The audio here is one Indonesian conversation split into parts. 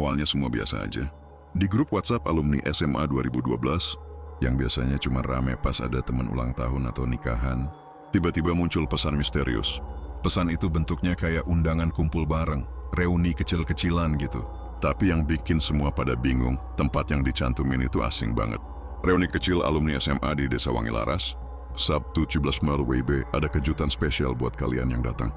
Awalnya semua biasa aja. Di grup WhatsApp alumni SMA 2012, yang biasanya cuma rame pas ada teman ulang tahun atau nikahan, tiba-tiba muncul pesan misterius. Pesan itu bentuknya kayak undangan kumpul bareng, reuni kecil-kecilan gitu. Tapi yang bikin semua pada bingung, tempat yang dicantumin itu asing banget. Reuni kecil alumni SMA di Desa Wangilaras, Sabtu 17 Maret WIB, ada kejutan spesial buat kalian yang datang.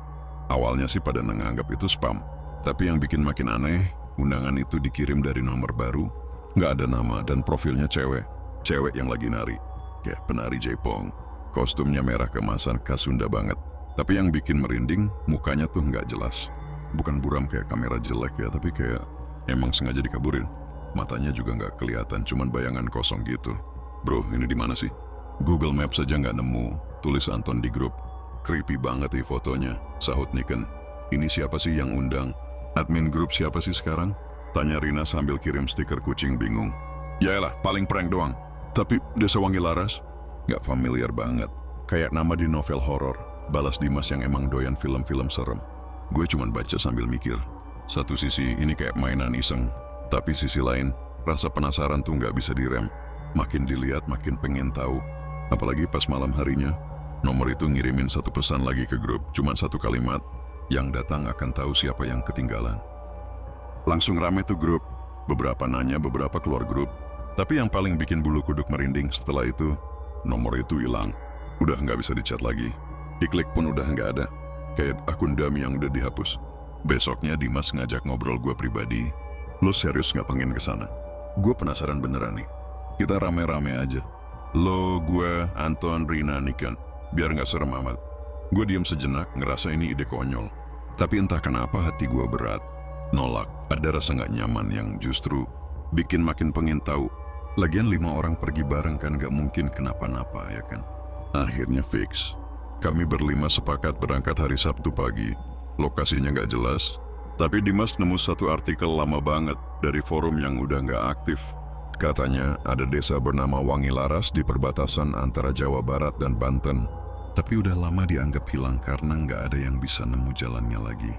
Awalnya sih pada menganggap itu spam, tapi yang bikin makin aneh, undangan itu dikirim dari nomor baru, nggak ada nama dan profilnya cewek yang lagi nari, kayak penari Jaipong. Kostumnya merah kemasan khas Sunda banget. Tapi yang bikin merinding, mukanya tuh nggak jelas. Bukan buram kayak kamera jelek ya, tapi kayak emang sengaja dikaburin. Matanya juga nggak kelihatan, cuman bayangan kosong gitu. Bro, ini di mana sih? Google Maps saja nggak nemu, tulis Anton di grup. Creepy banget nih fotonya, sahut Niken. Ini siapa sih yang undang? Admin grup siapa sih sekarang? Tanya Rina sambil kirim stiker kucing bingung. Yaelah, paling prank doang. Tapi Desa Wangilaras? Nggak familiar banget. Kayak nama di novel horor, balas Dimas yang emang doyan film-film serem. Gue cuman baca sambil mikir. Satu sisi ini kayak mainan iseng, tapi sisi lain, rasa penasaran tuh nggak bisa direm. Makin dilihat makin pengen tahu. Apalagi pas malam harinya, nomor itu ngirimin satu pesan lagi ke grup, cuman satu kalimat, yang datang akan tahu siapa yang ketinggalan. Langsung rame tuh grup, beberapa nanya, beberapa keluar grup. Tapi yang paling bikin bulu kuduk merinding setelah itu, nomor itu hilang. Udah nggak bisa dicat lagi. Diklik pun udah nggak ada. Kayak akun dummy yang udah dihapus. Besoknya Dimas ngajak ngobrol gue pribadi. Lo serius nggak pengen kesana? Gue penasaran beneran nih. Kita rame-rame aja. Lo, gue, Anton, Rina, Niken. Biar nggak serem amat. Gue diam sejenak ngerasa ini ide konyol. Tapi entah kenapa hati gue berat. Nolak. Ada rasa nggak nyaman yang justru bikin makin pengen tahu. Lagian 5 orang pergi bareng kan gak mungkin kenapa-napa ya kan. Akhirnya fix. Kami berlima sepakat berangkat hari Sabtu pagi. Lokasinya gak jelas. Tapi Dimas nemu satu artikel lama banget dari forum yang udah gak aktif. Katanya ada desa bernama Wangilaras di perbatasan antara Jawa Barat dan Banten. Tapi udah lama dianggap hilang karena gak ada yang bisa nemu jalannya lagi.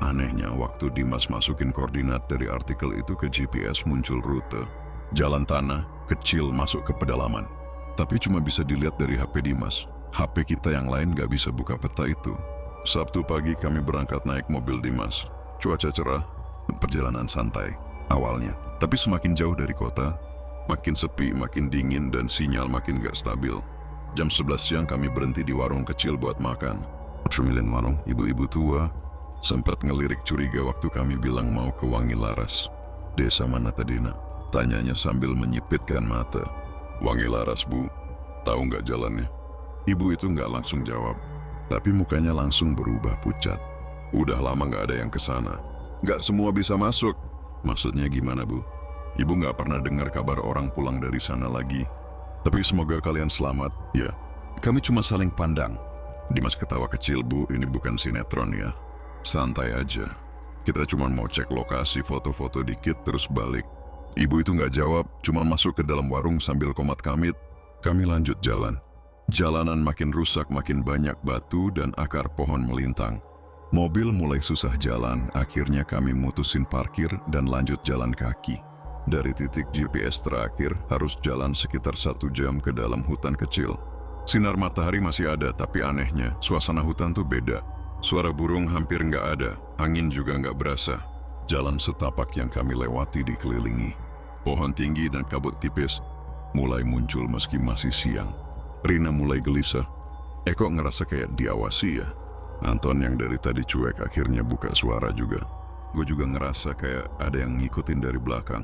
Anehnya waktu Dimas masukin koordinat dari artikel itu ke GPS muncul rute. Jalan tanah, kecil masuk ke pedalaman. Tapi cuma bisa dilihat dari HP Dimas. HP kita yang lain gak bisa buka peta itu. Sabtu pagi kami berangkat naik mobil Dimas. Cuaca cerah, perjalanan santai awalnya. Tapi semakin jauh dari kota, makin sepi, makin dingin dan sinyal makin gak stabil. Jam 11 siang kami berhenti di warung kecil buat makan. Cemilan warung, ibu-ibu tua sempat ngelirik curiga waktu kami bilang mau ke Wangilaras. Desa mana tadi nak? Tanyanya sambil menyipitkan mata. Wangilaras bu, tahu nggak jalannya? Ibu itu nggak langsung jawab, tapi mukanya langsung berubah pucat. Udah lama nggak ada yang kesana. Nggak semua bisa masuk. Maksudnya gimana bu? Ibu nggak pernah dengar kabar orang pulang dari sana lagi. Tapi semoga kalian selamat. Ya, kami cuma saling pandang. Dimas ketawa kecil bu, ini bukan sinetron ya. Santai aja. Kita cuma mau cek lokasi, foto-foto dikit terus balik. Ibu itu nggak jawab, cuma masuk ke dalam warung sambil komat kamit. Kami lanjut jalan. Jalanan makin rusak, makin banyak batu dan akar pohon melintang. Mobil mulai susah jalan, akhirnya kami mutusin parkir dan lanjut jalan kaki. Dari titik GPS terakhir, harus jalan sekitar 1 jam ke dalam hutan kecil. Sinar matahari masih ada, tapi anehnya, suasana hutan tuh beda. Suara burung hampir nggak ada, angin juga nggak berasa. Jalan setapak yang kami lewati dikelilingi pohon tinggi dan kabut tipis mulai muncul meski masih siang. Rina mulai gelisah. Eko ngerasa kayak diawasi ya. Anton yang dari tadi cuek akhirnya buka suara juga. Gue juga ngerasa kayak ada yang ngikutin dari belakang.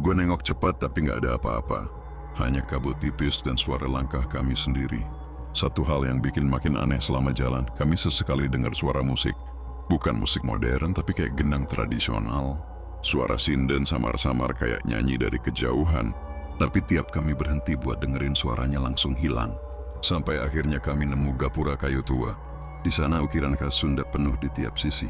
Gue nengok cepat tapi nggak ada apa-apa. Hanya kabut tipis dan suara langkah kami sendiri. Satu hal yang bikin makin aneh selama jalan, kami sesekali dengar suara musik. Bukan musik modern tapi kayak gendang tradisional. Suara sinden samar-samar kayak nyanyi dari kejauhan. Tapi tiap kami berhenti buat dengerin suaranya langsung hilang. Sampai akhirnya kami nemu gapura kayu tua. Di sana ukiran khas Sunda penuh di tiap sisi.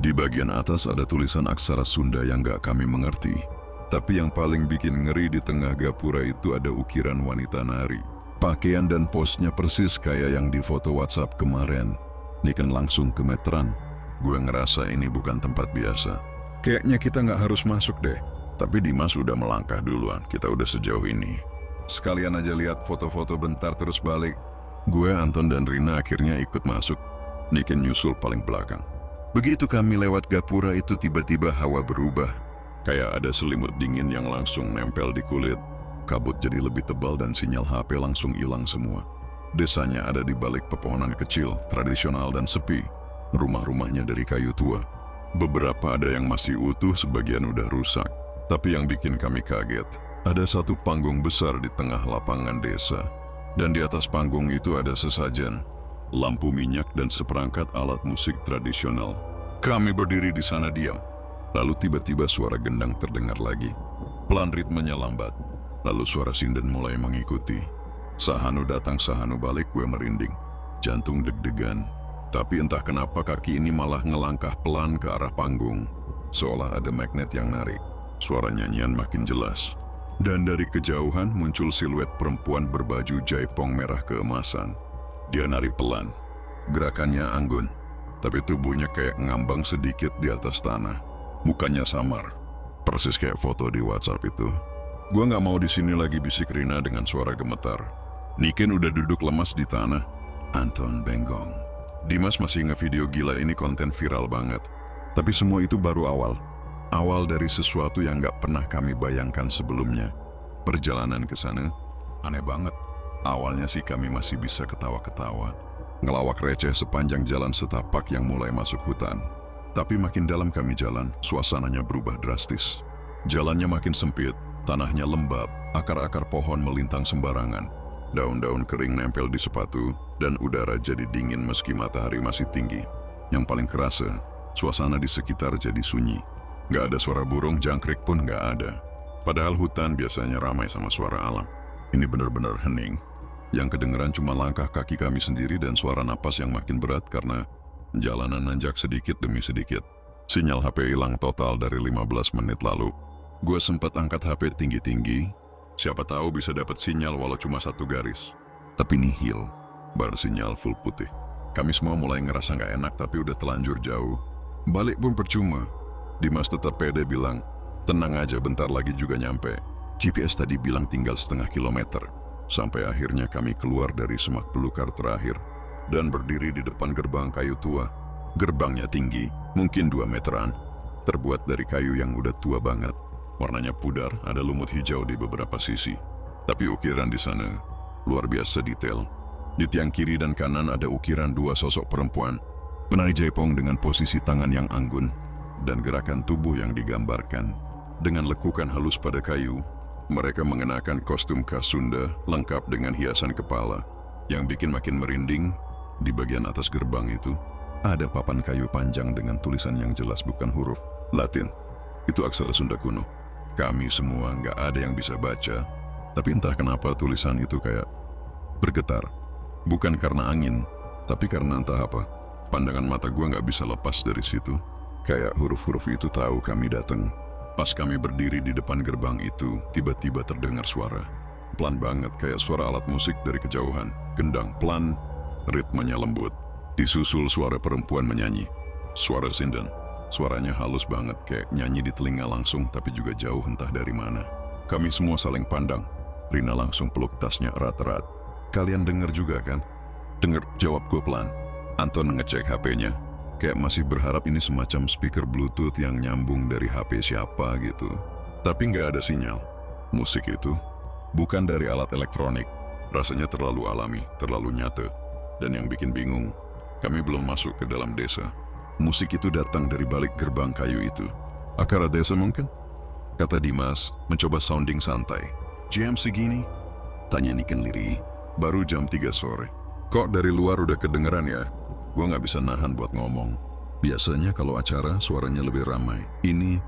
Di bagian atas ada tulisan aksara Sunda yang gak kami mengerti. Tapi yang paling bikin ngeri di tengah gapura itu ada ukiran wanita nari. Pakaian dan posnya persis kayak yang di foto WhatsApp kemarin. Niken langsung gemeteran. Gue ngerasa ini bukan tempat biasa. Kayaknya kita nggak harus masuk deh. Tapi Dimas udah melangkah duluan, kita udah sejauh ini. Sekalian aja lihat foto-foto bentar terus balik. Gue, Anton, dan Rina akhirnya ikut masuk. Niken nyusul paling belakang. Begitu kami lewat gapura itu tiba-tiba hawa berubah. Kayak ada selimut dingin yang langsung nempel di kulit. Kabut jadi lebih tebal dan sinyal HP langsung hilang semua. Desanya ada di balik pepohonan kecil, tradisional dan sepi. Rumah-rumahnya dari kayu tua. Beberapa ada yang masih utuh, sebagian udah rusak. Tapi yang bikin kami kaget, ada satu panggung besar di tengah lapangan desa. Dan di atas panggung itu ada sesajen, lampu minyak dan seperangkat alat musik tradisional. Kami berdiri di sana diam. Lalu tiba-tiba suara gendang terdengar lagi. Pelan ritmenya lambat. Lalu suara sinden mulai mengikuti. Sahanu datang, Sahanu balik, gue merinding. Jantung deg-degan. Tapi entah kenapa kaki ini malah ngelangkah pelan ke arah panggung. Seolah ada magnet yang narik. Suara nyanyian makin jelas. Dan dari kejauhan muncul siluet perempuan berbaju jaipong merah keemasan. Dia nari pelan. Gerakannya anggun. Tapi tubuhnya kayak ngambang sedikit di atas tanah. Mukanya samar. Persis kayak foto di WhatsApp itu. Gua nggak mau di sini lagi, bisik Rina dengan suara gemetar. Niken udah duduk lemas di tanah. Anton bengong. Dimas masih ngevideo, gila ini konten viral banget. Tapi semua itu baru awal. Awal dari sesuatu yang gak pernah kami bayangkan sebelumnya. Perjalanan ke sana aneh banget. Awalnya sih kami masih bisa ketawa-ketawa, ngelawak receh sepanjang jalan setapak yang mulai masuk hutan. Tapi makin dalam kami jalan, suasananya berubah drastis. Jalannya makin sempit, tanahnya lembab, akar-akar pohon melintang sembarangan. Daun-daun kering nempel di sepatu, dan udara jadi dingin meski matahari masih tinggi. Yang paling kerasa, suasana di sekitar jadi sunyi. Gak ada suara burung, jangkrik pun gak ada. Padahal hutan biasanya ramai sama suara alam. Ini benar-benar hening. Yang kedengeran cuma langkah kaki kami sendiri dan suara napas yang makin berat karena jalanan nanjak sedikit demi sedikit. Sinyal HP hilang total dari 15 menit lalu. Gue sempat angkat HP tinggi-tinggi. Siapa tahu bisa dapat sinyal walau cuma satu garis. Tapi nihil. Bar sinyal full putih. Kami semua mulai ngerasa gak enak tapi udah telanjur jauh. Balik pun percuma. Dimas tetap pede bilang, tenang aja bentar lagi juga nyampe. GPS tadi bilang tinggal setengah kilometer. Sampai akhirnya kami keluar dari semak belukar terakhir dan berdiri di depan gerbang kayu tua. Gerbangnya tinggi, mungkin 2 meteran. Terbuat dari kayu yang udah tua banget. Warnanya pudar, ada lumut hijau di beberapa sisi. Tapi ukiran di sana luar biasa detail. Di tiang kiri dan kanan ada ukiran 2 sosok perempuan. Penari jaipong dengan posisi tangan yang anggun. Dan gerakan tubuh yang digambarkan dengan lekukan halus pada kayu. Mereka mengenakan kostum khas Sunda lengkap dengan hiasan kepala. Yang bikin makin merinding, di bagian atas gerbang itu ada papan kayu panjang dengan tulisan yang jelas bukan huruf Latin. Itu aksara Sunda kuno. Kami semua nggak ada yang bisa baca, tapi entah kenapa tulisan itu kayak bergetar. Bukan karena angin, tapi karena entah apa. Pandangan mata gua nggak bisa lepas dari situ. Kayak huruf-huruf itu tahu kami datang. Pas kami berdiri di depan gerbang itu, tiba-tiba terdengar suara. Pelan banget, kayak suara alat musik dari kejauhan. Gendang pelan, ritmenya lembut. Disusul suara perempuan menyanyi. Suara sinden. Suaranya halus banget, kayak nyanyi di telinga langsung, tapi juga jauh entah dari mana. Kami semua saling pandang. Rina langsung peluk tasnya erat-erat. Kalian denger juga kan? Denger, jawab gue pelan. Anton ngecek HP-nya. Kayak masih berharap ini semacam speaker Bluetooth yang nyambung dari HP siapa gitu. Tapi nggak ada sinyal. Musik itu bukan dari alat elektronik. Rasanya terlalu alami, terlalu nyata. Dan yang bikin bingung, kami belum masuk ke dalam desa. Musik itu datang dari balik gerbang kayu itu. Akara desa mungkin? Kata Dimas, mencoba sounding santai. Jam segini? Tanya Niken lirih. Baru jam 3 sore. Kok dari luar udah kedengeran ya? Gue gak bisa nahan buat ngomong. Biasanya kalau acara suaranya lebih ramai. Ini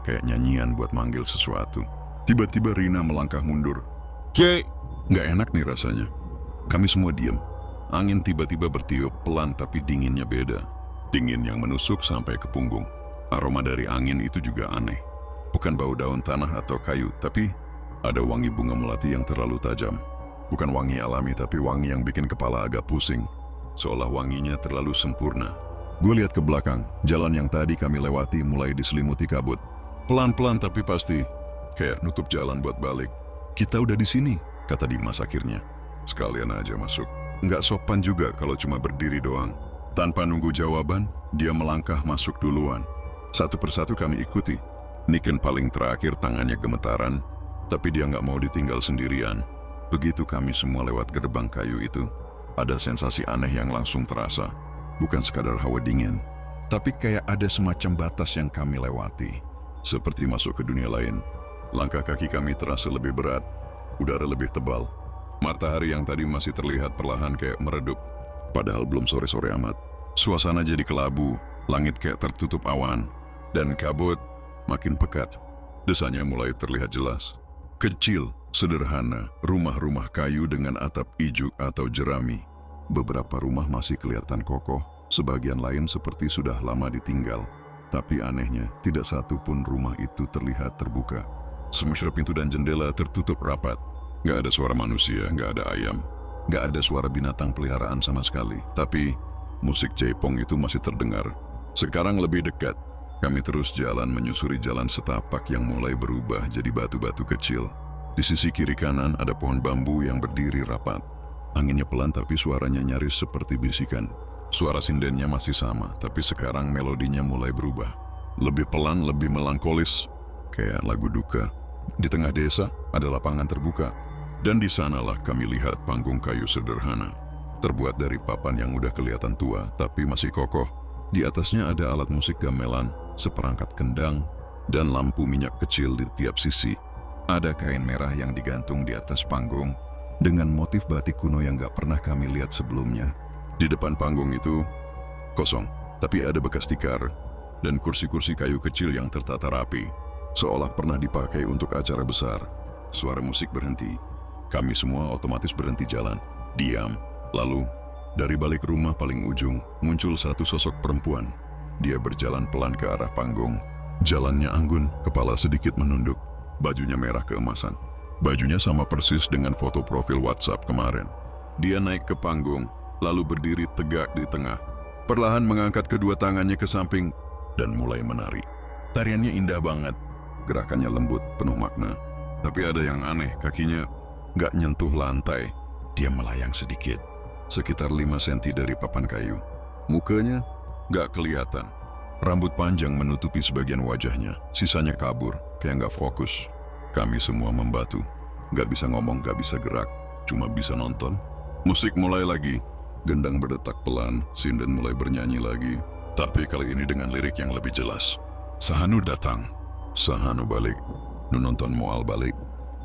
kayak nyanyian buat manggil sesuatu. Tiba-tiba Rina melangkah mundur. Cek! Gak enak nih rasanya. Kami semua diam. Angin tiba-tiba bertiup pelan tapi dinginnya beda. Dingin yang menusuk sampai ke punggung. Aroma dari angin itu juga aneh. Bukan bau daun tanah atau kayu, tapi ada wangi bunga melati yang terlalu tajam. Bukan wangi alami, tapi wangi yang bikin kepala agak pusing. Seolah wanginya terlalu sempurna. Gue lihat ke belakang, jalan yang tadi kami lewati mulai diselimuti kabut. Pelan-pelan tapi pasti, kayak nutup jalan buat balik. Kita udah di sini, kata Dimas akhirnya. Sekalian aja masuk. Nggak sopan juga kalau cuma berdiri doang. Tanpa nunggu jawaban, dia melangkah masuk duluan. Satu persatu kami ikuti. Niken paling terakhir tangannya gemetaran, tapi dia nggak mau ditinggal sendirian. Begitu kami semua lewat gerbang kayu itu, ada sensasi aneh yang langsung terasa. Bukan sekadar hawa dingin, tapi kayak ada semacam batas yang kami lewati. Seperti masuk ke dunia lain. Langkah kaki kami terasa lebih berat, udara lebih tebal. Matahari yang tadi masih terlihat perlahan kayak meredup. Padahal belum sore-sore amat. Suasana jadi kelabu, langit kayak tertutup awan, dan kabut makin pekat. Desanya mulai terlihat jelas. Kecil, sederhana, rumah-rumah kayu dengan atap ijuk atau jerami. Beberapa rumah masih kelihatan kokoh, sebagian lain seperti sudah lama ditinggal. Tapi anehnya, tidak satu pun rumah itu terlihat terbuka. Semua pintu dan jendela tertutup rapat. Gak ada suara manusia, gak ada ayam. Gak ada suara binatang peliharaan sama sekali. Tapi, musik Jaipong itu masih terdengar. Sekarang lebih dekat. Kami terus jalan menyusuri jalan setapak yang mulai berubah jadi batu-batu kecil. Di sisi kiri kanan ada pohon bambu yang berdiri rapat. Anginnya pelan tapi suaranya nyaris seperti bisikan. Suara sindennya masih sama, tapi sekarang melodinya mulai berubah. Lebih pelan, lebih melankolis, kayak lagu duka. Di tengah desa ada lapangan terbuka, dan di sanalah kami lihat panggung kayu sederhana. Terbuat dari papan yang udah kelihatan tua, tapi masih kokoh. Di atasnya ada alat musik gamelan, seperangkat kendang, dan lampu minyak kecil di tiap sisi. Ada kain merah yang digantung di atas panggung, dengan motif batik kuno yang gak pernah kami lihat sebelumnya. Di depan panggung itu, kosong, tapi ada bekas tikar, dan kursi-kursi kayu kecil yang tertata rapi, seolah pernah dipakai untuk acara besar. Suara musik berhenti. Kami semua otomatis berhenti jalan, diam. Lalu, dari balik rumah paling ujung, muncul satu sosok perempuan. Dia berjalan pelan ke arah panggung. Jalannya anggun, kepala sedikit menunduk. Bajunya merah keemasan. Bajunya sama persis dengan foto profil WhatsApp kemarin. Dia naik ke panggung, lalu berdiri tegak di tengah. Perlahan mengangkat kedua tangannya ke samping dan mulai menari. Tariannya indah banget. Gerakannya lembut, penuh makna. Tapi ada yang aneh, kakinya gak nyentuh lantai. Dia melayang sedikit, sekitar 5 cm dari papan kayu. Mukanya gak kelihatan. Rambut panjang menutupi sebagian wajahnya, sisanya kabur, kayak gak fokus. Kami semua membatu. Gak bisa ngomong, gak bisa gerak, cuma bisa nonton. Musik mulai lagi. Gendang berdetak pelan, sinden mulai bernyanyi lagi. Tapi kali ini dengan lirik yang lebih jelas. Sahanu datang, Sahanu balik. Nu nonton moal balik.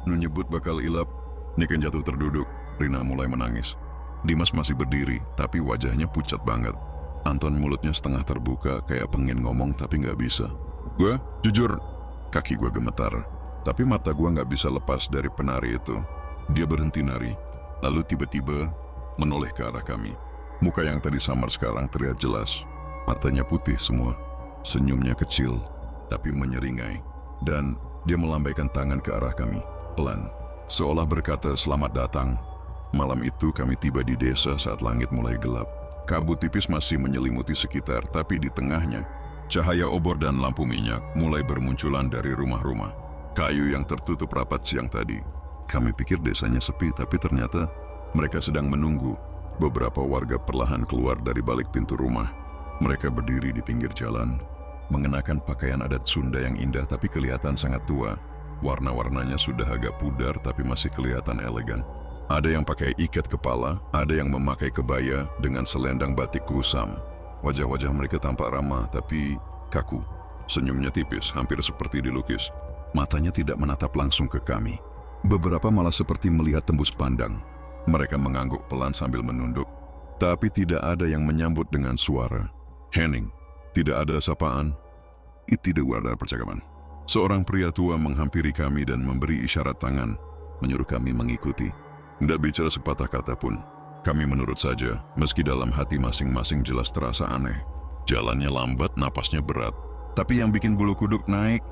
Nu nyebut bakal ilap. Niken jatuh terduduk, Rina mulai menangis. Dimas masih berdiri, tapi wajahnya pucat banget. Anton mulutnya setengah terbuka, kayak pengen ngomong tapi gak bisa. Gue, jujur, kaki gue gemetar. Tapi mata gue gak bisa lepas dari penari itu. Dia berhenti nari, lalu tiba-tiba menoleh ke arah kami. Muka yang tadi samar sekarang terlihat jelas. Matanya putih semua. Senyumnya kecil, tapi menyeringai. Dan dia melambaikan tangan ke arah kami, pelan. Seolah berkata selamat datang. Malam itu kami tiba di desa saat langit mulai gelap. Kabut tipis masih menyelimuti sekitar, tapi di tengahnya, cahaya obor dan lampu minyak mulai bermunculan dari rumah-rumah. Kayu yang tertutup rapat siang tadi. Kami pikir desanya sepi, tapi ternyata mereka sedang menunggu. Beberapa warga perlahan keluar dari balik pintu rumah. Mereka berdiri di pinggir jalan, mengenakan pakaian adat Sunda yang indah tapi kelihatan sangat tua. Warna-warnanya sudah agak pudar tapi masih kelihatan elegan. Ada yang pakai ikat kepala, ada yang memakai kebaya dengan selendang batik kusam. Wajah-wajah mereka tampak ramah tapi kaku. Senyumnya tipis, hampir seperti dilukis. Matanya tidak menatap langsung ke kami. Beberapa malah seperti melihat tembus pandang. Mereka mengangguk pelan sambil menunduk. Tapi tidak ada yang menyambut dengan suara. Hening. Tidak ada sapaan. Tidak ada percakapan. Seorang pria tua menghampiri kami dan memberi isyarat tangan, menyuruh kami mengikuti. Tidak bicara sepatah kata pun. Kami menurut saja, meski dalam hati masing-masing jelas terasa aneh. Jalannya lambat, napasnya berat. Tapi yang bikin bulu kuduk naik,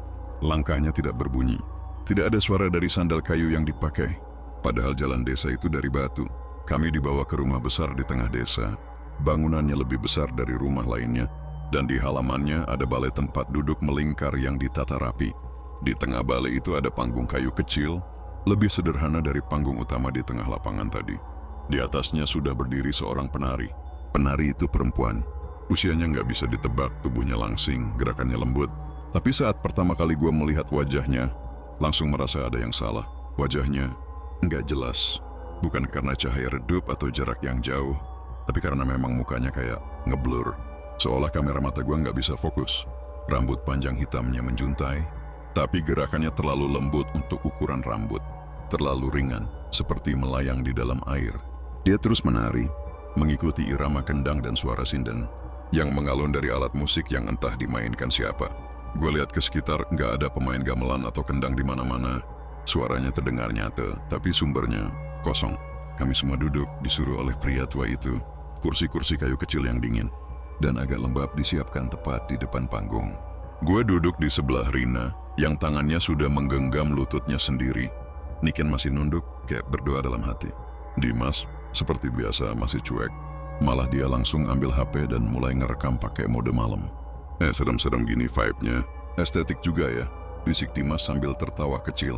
langkahnya tidak berbunyi. Tidak ada suara dari sandal kayu yang dipakai. Padahal jalan desa itu dari batu. Kami dibawa ke rumah besar di tengah desa. Bangunannya lebih besar dari rumah lainnya, dan di halamannya ada balai tempat duduk melingkar yang ditata rapi. Di tengah balai itu ada panggung kayu kecil, lebih sederhana dari panggung utama di tengah lapangan tadi. Di atasnya sudah berdiri seorang penari. Penari itu perempuan. Usianya nggak bisa ditebak, tubuhnya langsing, gerakannya lembut. Tapi saat pertama kali gue melihat wajahnya, langsung merasa ada yang salah. Wajahnya nggak jelas. Bukan karena cahaya redup atau jarak yang jauh, tapi karena memang mukanya kayak ngeblur. Seolah kamera mata gue nggak bisa fokus. Rambut panjang hitamnya menjuntai, tapi gerakannya terlalu lembut untuk ukuran rambut. Terlalu ringan, seperti melayang di dalam air. Dia terus menari, mengikuti irama kendang dan suara sinden yang mengalun dari alat musik yang entah dimainkan siapa. Gue lihat ke sekitar, nggak ada pemain gamelan atau kendang di mana-mana. Suaranya terdengar nyata, tapi sumbernya kosong. Kami semua duduk, disuruh oleh pria tua itu. Kursi-kursi kayu kecil yang dingin dan agak lembab disiapkan tepat di depan panggung. Gue duduk di sebelah Rina, yang tangannya sudah menggenggam lututnya sendiri. Niken masih nunduk, kayak berdoa dalam hati. Dimas, seperti biasa, masih cuek. Malah dia langsung ambil HP dan mulai ngerekam pakai mode malam. Serem-serem gini vibe-nya. Estetik juga ya, bisik Dimas sambil tertawa kecil.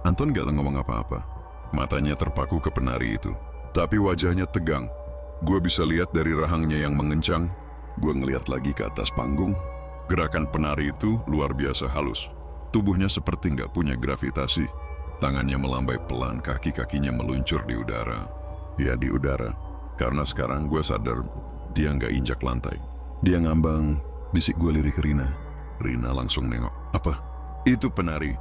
Anton gak ngomong apa-apa. Matanya terpaku ke penari itu. Tapi wajahnya tegang. Gue bisa lihat dari rahangnya yang mengencang. Gue ngeliat lagi ke atas panggung. Gerakan penari itu luar biasa halus. Tubuhnya seperti nggak punya gravitasi. Tangannya melambai pelan, kaki-kakinya meluncur di udara. Ya di udara. Karena sekarang gue sadar dia nggak injak lantai. Dia ngambang, bisik gue lirik Rina. Rina langsung nengok. Apa? Itu penari.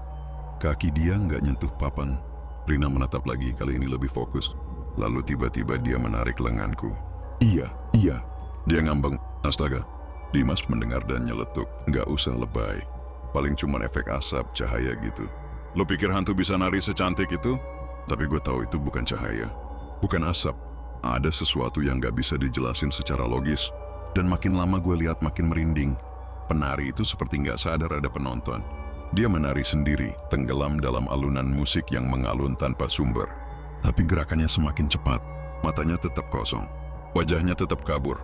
Kaki dia nggak nyentuh papan. Rina menatap lagi, kali ini lebih fokus. Lalu tiba-tiba dia menarik lenganku. Iya. Dia ngambang, astaga. Dimas mendengar dan nyeletuk. Nggak usah lebay. Paling cuman efek asap, cahaya gitu. Lo pikir hantu bisa nari secantik itu? Tapi gue tahu itu bukan cahaya. Bukan asap. Ada sesuatu yang nggak bisa dijelasin secara logis. Dan makin lama gue lihat makin merinding. Penari itu seperti nggak sadar ada penonton. Dia menari sendiri, tenggelam dalam alunan musik yang mengalun tanpa sumber. Tapi gerakannya semakin cepat, matanya tetap kosong, wajahnya tetap kabur.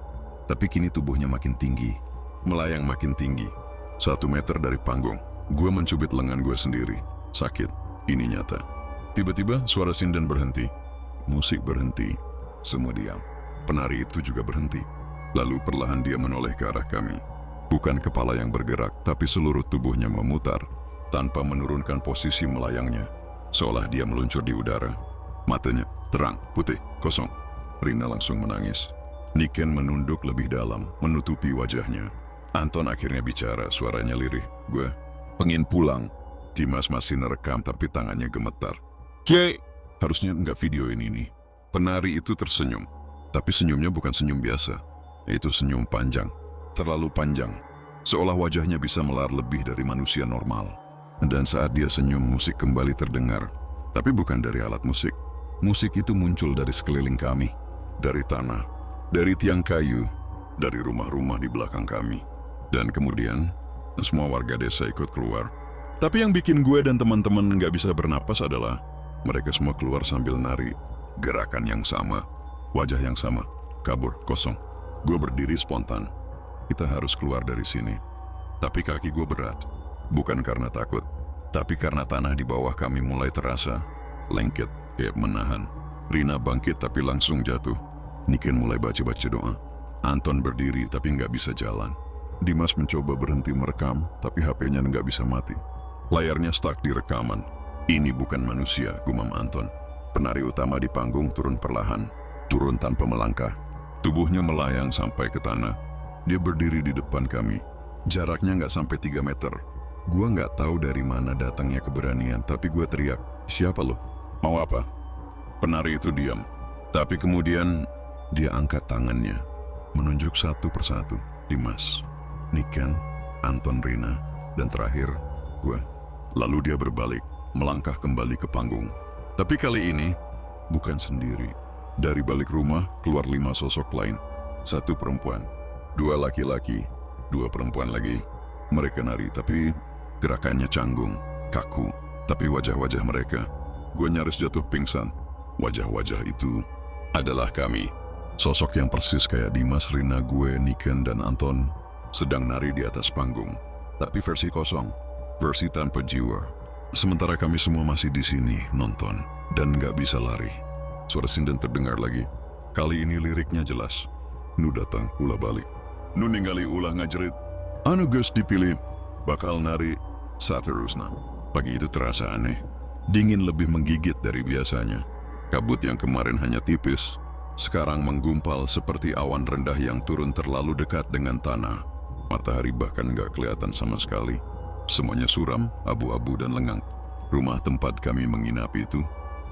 Tapi kini tubuhnya makin tinggi, melayang makin tinggi. 1 meter dari panggung, gue mencubit lengan gue sendiri. Sakit, ini nyata. Tiba-tiba suara sinden berhenti, musik berhenti, semua diam. Penari itu juga berhenti. Lalu perlahan dia menoleh ke arah kami. Bukan kepala yang bergerak, tapi seluruh tubuhnya memutar, tanpa menurunkan posisi melayangnya, seolah dia meluncur di udara. Matanya terang, putih, kosong. Rina langsung menangis. Niken menunduk lebih dalam, menutupi wajahnya. Anton akhirnya bicara, suaranya lirih. Gue pengen pulang. Dimas masih nerekam, tapi tangannya gemetar. Harusnya nggak videoin ini. Penari itu tersenyum, tapi senyumnya bukan senyum biasa. Itu senyum panjang. Terlalu panjang, seolah wajahnya bisa melar lebih dari manusia normal. Dan saat dia senyum, musik kembali terdengar. Tapi bukan dari alat musik. Musik itu muncul dari sekeliling kami, dari tanah, dari tiang kayu, dari rumah-rumah di belakang kami. Dan kemudian, semua warga desa ikut keluar. Tapi yang bikin gue dan teman-teman nggak bisa bernapas adalah mereka semua keluar sambil nari. Gerakan yang sama, wajah yang sama, kabur, kosong. Gue berdiri spontan. Kita harus keluar dari sini. Tapi kaki gue berat. Bukan karena takut, tapi karena tanah di bawah kami mulai terasa lengket, kayak menahan. Rina bangkit tapi langsung jatuh. Niken mulai baca-baca doa. Anton berdiri tapi nggak bisa jalan. Dimas mencoba berhenti merekam, tapi HP-nya nggak bisa mati. Layarnya stuck di rekaman. Ini bukan manusia, gumam Anton. Penari utama di panggung turun perlahan, turun tanpa melangkah. Tubuhnya melayang sampai ke tanah. Dia berdiri di depan kami. Jaraknya nggak sampai 3 meter. Gua nggak tahu dari mana datangnya keberanian, tapi gua teriak, siapa lo? Mau apa? Penari itu diam. Tapi kemudian dia angkat tangannya, menunjuk satu persatu. Dimas, Niken, Anton, Rina, dan terakhir gua. Lalu dia berbalik, melangkah kembali ke panggung. Tapi kali ini bukan sendiri. Dari balik rumah keluar 5 sosok lain. 1 perempuan, 2 laki-laki, 2 perempuan lagi. Mereka nari, tapi gerakannya canggung, kaku. Tapi wajah-wajah mereka, gue nyaris jatuh pingsan. Wajah-wajah itu adalah kami. Sosok yang persis kayak Dimas, Rina, gue, Niken, dan Anton sedang nari di atas panggung. Tapi versi kosong, versi tanpa jiwa. Sementara kami semua masih di sini nonton dan nggak bisa lari. Suara sinden terdengar lagi. Kali ini liriknya jelas. Nu datang, ulah balik. Nu ninggali ulah ngajerit. Anu geus dipilih, bakal nari saterusna. Pagi itu terasa aneh. Dingin lebih menggigit dari biasanya. Kabut yang kemarin hanya tipis, sekarang menggumpal seperti awan rendah yang turun terlalu dekat dengan tanah. Matahari bahkan nggak kelihatan sama sekali. Semuanya suram, abu-abu dan lengang. Rumah tempat kami menginap itu,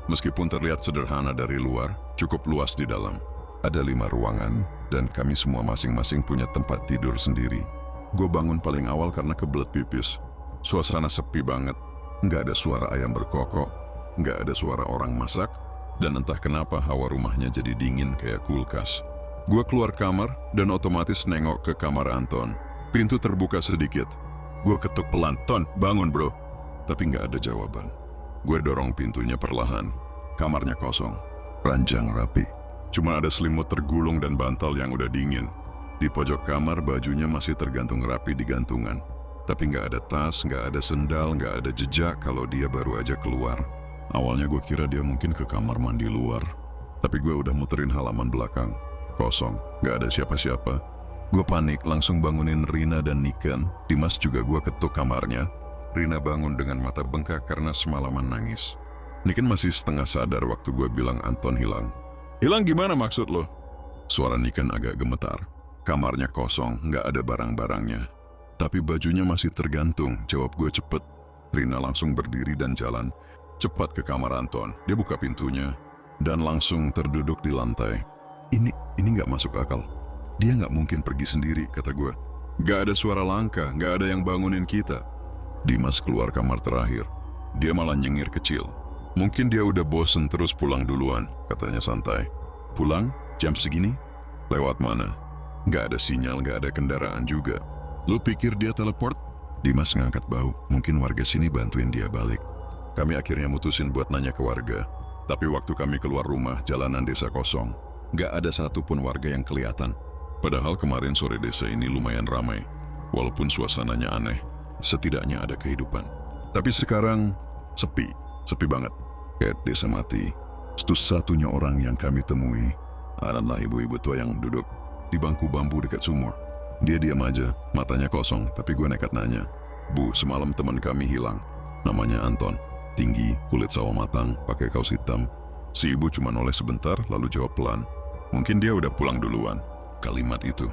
meskipun terlihat sederhana dari luar, cukup luas di dalam. Ada 5 ruangan, dan kami semua masing-masing punya tempat tidur sendiri. Gue bangun paling awal karena kebelet pipis. Suasana sepi banget. Nggak ada suara ayam berkokok, nggak ada suara orang masak, dan entah kenapa hawa rumahnya jadi dingin kayak kulkas. Gue keluar kamar dan otomatis nengok ke kamar Anton. Pintu terbuka sedikit. Gue ketuk pelan, "Ton, bangun bro." Tapi nggak ada jawaban. Gue dorong pintunya perlahan. Kamarnya kosong, ranjang rapi. Cuma ada selimut tergulung dan bantal yang udah dingin. Di pojok kamar bajunya masih tergantung rapi di gantungan. Tapi nggak ada tas, nggak ada sendal, nggak ada jejak kalau dia baru aja keluar. Awalnya gue kira dia mungkin ke kamar mandi luar. Tapi gue udah muterin halaman belakang. Kosong, nggak ada siapa-siapa. Gue panik, langsung bangunin Rina dan Niken. Dimas juga gue ketuk kamarnya. Rina bangun dengan mata bengkak karena semalaman nangis. Niken masih setengah sadar waktu gue bilang Anton hilang. "Hilang gimana maksud lo?" Suara Niken agak gemetar. Kamarnya kosong, nggak ada barang-barangnya. Tapi bajunya masih tergantung, jawab gue cepet. Rina langsung berdiri dan jalan cepat ke kamar Anton. Dia buka pintunya dan langsung terduduk di lantai. Ini nggak masuk akal. Dia nggak mungkin pergi sendiri, kata gue. Nggak ada suara langkah, nggak ada yang bangunin kita. Dimas keluar kamar terakhir. Dia malah nyengir kecil. Mungkin dia udah bosen terus pulang duluan, katanya santai. Pulang? Jam segini? Lewat mana? Nggak ada sinyal, nggak ada kendaraan juga. Lu pikir dia teleport? Dimas ngangkat bau. Mungkin warga sini bantuin dia balik. Kami akhirnya mutusin buat nanya ke warga. Tapi waktu kami keluar rumah, jalanan desa kosong. Nggak ada satupun warga yang kelihatan. Padahal kemarin sore desa ini lumayan ramai. Walaupun suasananya aneh, setidaknya ada kehidupan. Tapi sekarang sepi banget. Kayak desa mati. Satu-satunya orang yang kami temui adalah ibu-ibu tua yang duduk di bangku bambu dekat sumur. Dia diam aja, matanya kosong, tapi gue nekat nanya. Bu, semalam teman kami hilang. Namanya Anton. Tinggi, kulit sawo matang, pakai kaos hitam. Si ibu cuma noleh sebentar, lalu jawab pelan. Mungkin dia udah pulang duluan. Kalimat itu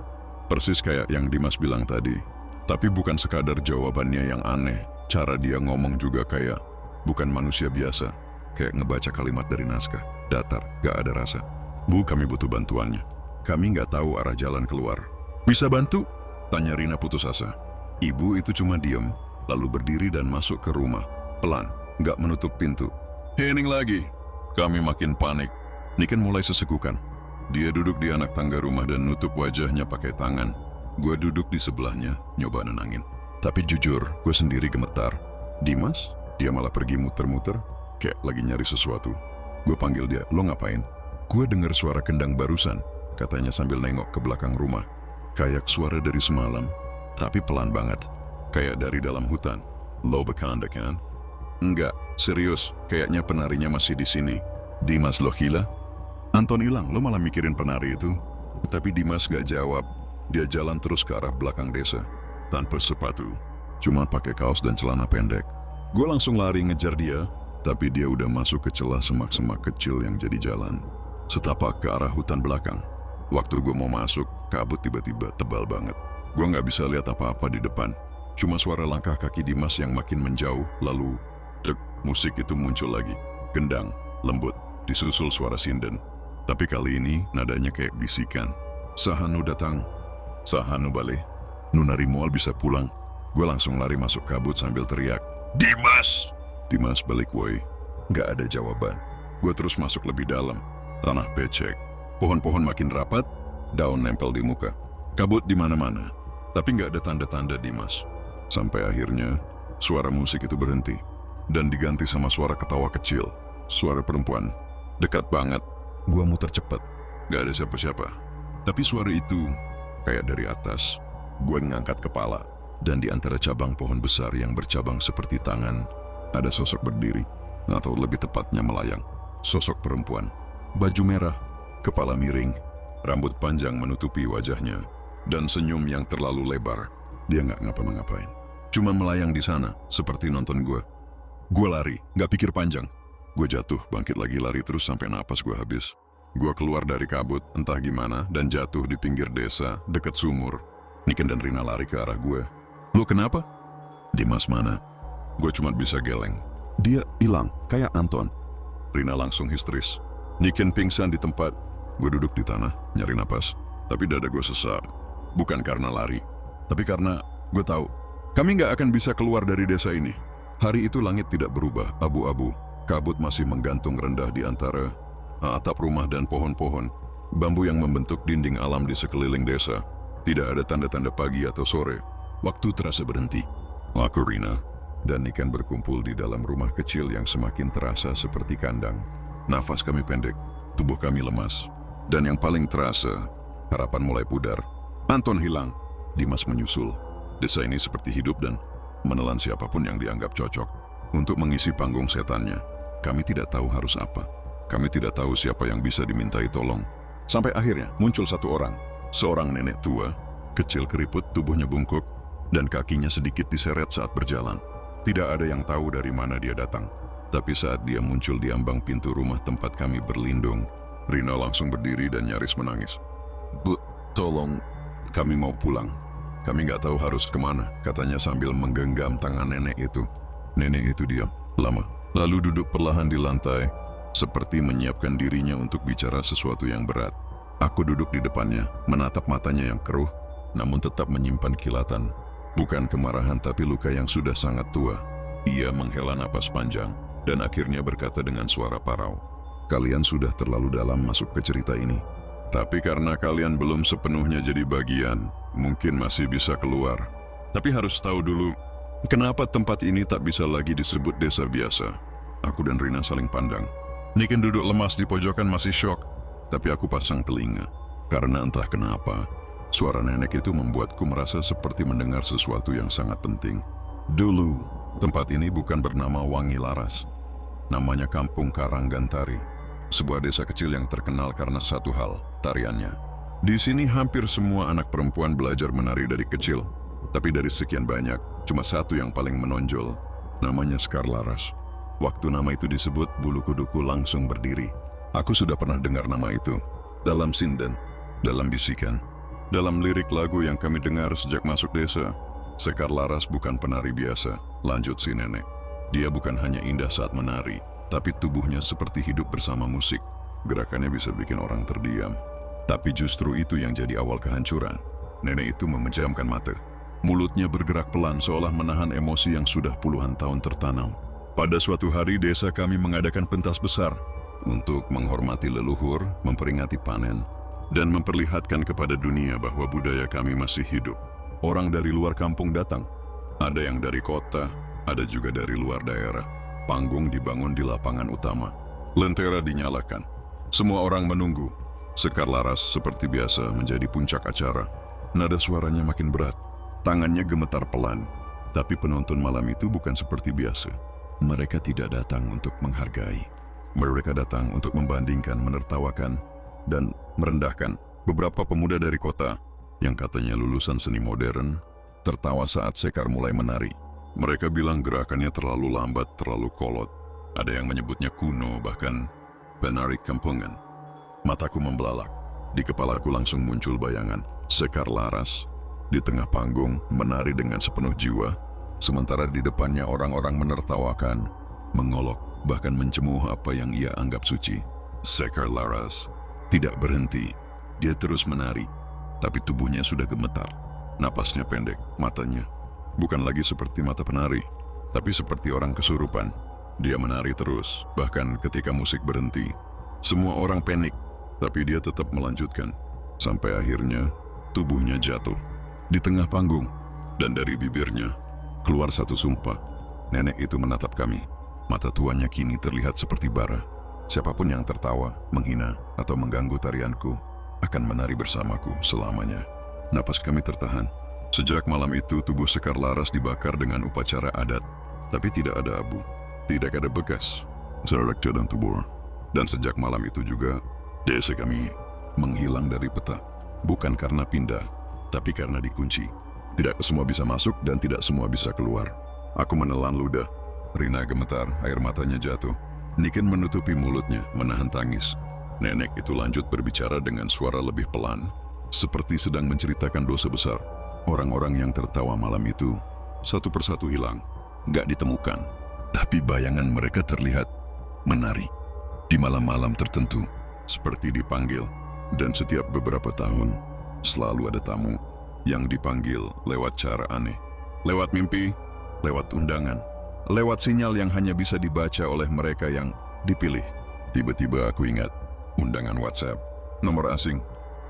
persis kayak yang Dimas bilang tadi. Tapi bukan sekadar jawabannya yang aneh. Cara dia ngomong juga kayak bukan manusia biasa. Kayak ngebaca kalimat dari naskah. Datar, gak ada rasa. Bu, kami butuh bantuannya. Kami gak tahu arah jalan keluar. Bisa bantu? Tanya Rina putus asa. Ibu itu cuma diem, lalu berdiri dan masuk ke rumah. Pelan, gak menutup pintu. Hening lagi. Kami makin panik. Niken mulai sesekukan. Dia duduk di anak tangga rumah dan nutup wajahnya pakai tangan. Gue duduk di sebelahnya, nyoba nenangin. Tapi jujur, gue sendiri gemetar. Dimas? Dia malah pergi muter-muter, kayak lagi nyari sesuatu. Gue panggil dia, lo ngapain? Gue dengar suara kendang barusan, katanya sambil nengok ke belakang rumah. Kayak suara dari semalam, tapi pelan banget. Kayak dari dalam hutan. Lo bercanda kan? Enggak, serius. Kayaknya penarinya masih di sini. Dimas, lo gila? Anton hilang, lo malah mikirin penari itu. Tapi Dimas gak jawab. Dia jalan terus ke arah belakang desa. Tanpa sepatu. Cuma pakai kaos dan celana pendek. Gue langsung lari ngejar dia. Tapi dia udah masuk ke celah semak-semak kecil yang jadi jalan. Setapak ke arah hutan belakang. Waktu gue mau masuk, kabut tiba-tiba tebal banget. Gue gak bisa lihat apa-apa di depan. Cuma suara langkah kaki Dimas yang makin menjauh. Lalu, dek, musik itu muncul lagi. Gendang, lembut, disusul suara sinden. Tapi kali ini nadanya kayak bisikan. Sahanu datang. Sahanu balik. Nunari Moal bisa pulang. Gue langsung lari masuk kabut sambil teriak. Dimas! Dimas balik woi. Gak ada jawaban. Gue terus masuk lebih dalam. Tanah becek. Pohon-pohon makin rapat. Daun nempel di muka. Kabut di mana-mana. Tapi gak ada tanda-tanda Dimas. Sampai akhirnya suara musik itu berhenti. Dan diganti sama suara ketawa kecil. Suara perempuan. Dekat banget. Gua muter cepat. Gak ada siapa-siapa. Tapi suara itu kayak dari atas. Gue ngangkat kepala, dan di antara cabang pohon besar yang bercabang seperti tangan, ada sosok berdiri, atau lebih tepatnya melayang. Sosok perempuan, baju merah, kepala miring, rambut panjang menutupi wajahnya, dan senyum yang terlalu lebar. Dia nggak ngapa-ngapain, cuma melayang di sana, seperti nonton gue. Gue lari, nggak pikir panjang. Gue jatuh, bangkit lagi lari terus sampai napas gue habis. Gue keluar dari kabut, entah gimana, dan jatuh di pinggir desa, dekat sumur. Niken dan Rina lari ke arah gue. Lu kenapa? Dimas mana? Gue cuma bisa geleng. Dia hilang, kayak Anton. Rina langsung histeris. Niken pingsan di tempat. Gue duduk di tanah, nyari napas. Tapi dada gue sesak. Bukan karena lari, tapi karena gue tahu kami nggak akan bisa keluar dari desa ini. Hari itu langit tidak berubah, abu-abu. Kabut masih menggantung rendah di antara atap rumah dan pohon-pohon. Bambu yang membentuk dinding alam di sekeliling desa. Tidak ada tanda-tanda pagi atau sore. Waktu terasa berhenti. Aku, Rina, dan Niken berkumpul di dalam rumah kecil yang semakin terasa seperti kandang. Nafas kami pendek, tubuh kami lemas. Dan yang paling terasa, harapan mulai pudar. Anton hilang, Dimas menyusul. Desa ini seperti hidup dan menelan siapapun yang dianggap cocok untuk mengisi panggung setannya. Kami tidak tahu harus apa. Kami tidak tahu siapa yang bisa dimintai tolong. Sampai akhirnya muncul satu orang. Seorang nenek tua, kecil keriput, tubuhnya bungkuk, dan kakinya sedikit diseret saat berjalan. Tidak ada yang tahu dari mana dia datang. Tapi saat dia muncul di ambang pintu rumah tempat kami berlindung, Rina langsung berdiri dan nyaris menangis. Bu, tolong, kami mau pulang. Kami nggak tahu harus kemana, katanya sambil menggenggam tangan nenek itu. Nenek itu diam, lama, lalu duduk perlahan di lantai, seperti menyiapkan dirinya untuk bicara sesuatu yang berat. Aku duduk di depannya, menatap matanya yang keruh, namun tetap menyimpan kilatan. Bukan kemarahan tapi luka yang sudah sangat tua. Ia menghela napas panjang, dan akhirnya berkata dengan suara parau. Kalian sudah terlalu dalam masuk ke cerita ini. Tapi karena kalian belum sepenuhnya jadi bagian, mungkin masih bisa keluar. Tapi harus tahu dulu, kenapa tempat ini tak bisa lagi disebut desa biasa. Aku dan Rina saling pandang. Niken duduk lemas di pojokan masih syok. Tapi aku pasang telinga, karena entah kenapa, suara nenek itu membuatku merasa seperti mendengar sesuatu yang sangat penting. Dulu, tempat ini bukan bernama Wangi Laras. Namanya Kampung Karanggantari, sebuah desa kecil yang terkenal karena satu hal, tariannya. Di sini hampir semua anak perempuan belajar menari dari kecil, tapi dari sekian banyak, cuma satu yang paling menonjol, namanya Sekar Laras. Waktu nama itu disebut, bulu kuduku langsung berdiri. Aku sudah pernah dengar nama itu, dalam sinden, dalam bisikan, dalam lirik lagu yang kami dengar sejak masuk desa. Sekar Laras bukan penari biasa, lanjut si nenek. Dia bukan hanya indah saat menari, tapi tubuhnya seperti hidup bersama musik. Gerakannya bisa bikin orang terdiam. Tapi justru itu yang jadi awal kehancuran. Nenek itu memejamkan mata. Mulutnya bergerak pelan seolah menahan emosi yang sudah puluhan tahun tertanam. Pada suatu hari desa kami mengadakan pentas besar untuk menghormati leluhur, memperingati panen, dan memperlihatkan kepada dunia bahwa budaya kami masih hidup. Orang dari luar kampung datang. Ada yang dari kota, ada juga dari luar daerah. Panggung dibangun di lapangan utama. Lentera dinyalakan. Semua orang menunggu. Sekar Laras seperti biasa menjadi puncak acara. Nada suaranya makin berat. Tangannya gemetar pelan. Tapi penonton malam itu bukan seperti biasa. Mereka tidak datang untuk menghargai. Mereka datang untuk membandingkan, menertawakan, dan merendahkan. Beberapa pemuda dari kota yang katanya lulusan seni modern tertawa saat Sekar mulai menari. Mereka bilang gerakannya terlalu lambat, terlalu kolot. Ada yang menyebutnya kuno, bahkan penari kampungan. Mataku membelalak. Di kepalaku langsung muncul bayangan Sekar Laras di tengah panggung menari dengan sepenuh jiwa, sementara di depannya orang-orang menertawakan, mengolok, bahkan mencemuh apa yang ia anggap suci. Sekar Laras tidak berhenti. Dia terus menari, tapi tubuhnya sudah gemetar. Napasnya pendek, matanya bukan lagi seperti mata penari, tapi seperti orang kesurupan. Dia menari terus, bahkan ketika musik berhenti. Semua orang panik, tapi dia tetap melanjutkan. Sampai akhirnya, tubuhnya jatuh di tengah panggung, dan dari bibirnya keluar satu sumpah. Nenek itu menatap kami. Mata tuanya kini terlihat seperti bara. Siapapun yang tertawa, menghina, atau mengganggu tarianku akan menari bersamaku selamanya. Napas kami tertahan. Sejak malam itu, tubuh Sekar Laras dibakar dengan upacara adat. Tapi tidak ada abu, tidak ada bekas, jarak dan tubuh. Dan sejak malam itu juga, desa kami menghilang dari peta. Bukan karena pindah, tapi karena dikunci. Tidak semua bisa masuk dan tidak semua bisa keluar. Aku menelan ludah. Rina gemetar, air matanya jatuh. Niken menutupi mulutnya, menahan tangis. Nenek itu lanjut berbicara dengan suara lebih pelan, seperti sedang menceritakan dosa besar. Orang-orang yang tertawa malam itu, satu persatu hilang. Gak ditemukan. Tapi bayangan mereka terlihat menari. Di malam-malam tertentu, seperti dipanggil. Dan setiap beberapa tahun, selalu ada tamu yang dipanggil lewat cara aneh. Lewat mimpi, lewat undangan, lewat sinyal yang hanya bisa dibaca oleh mereka yang dipilih. Tiba-tiba aku ingat, undangan WhatsApp, nomor asing,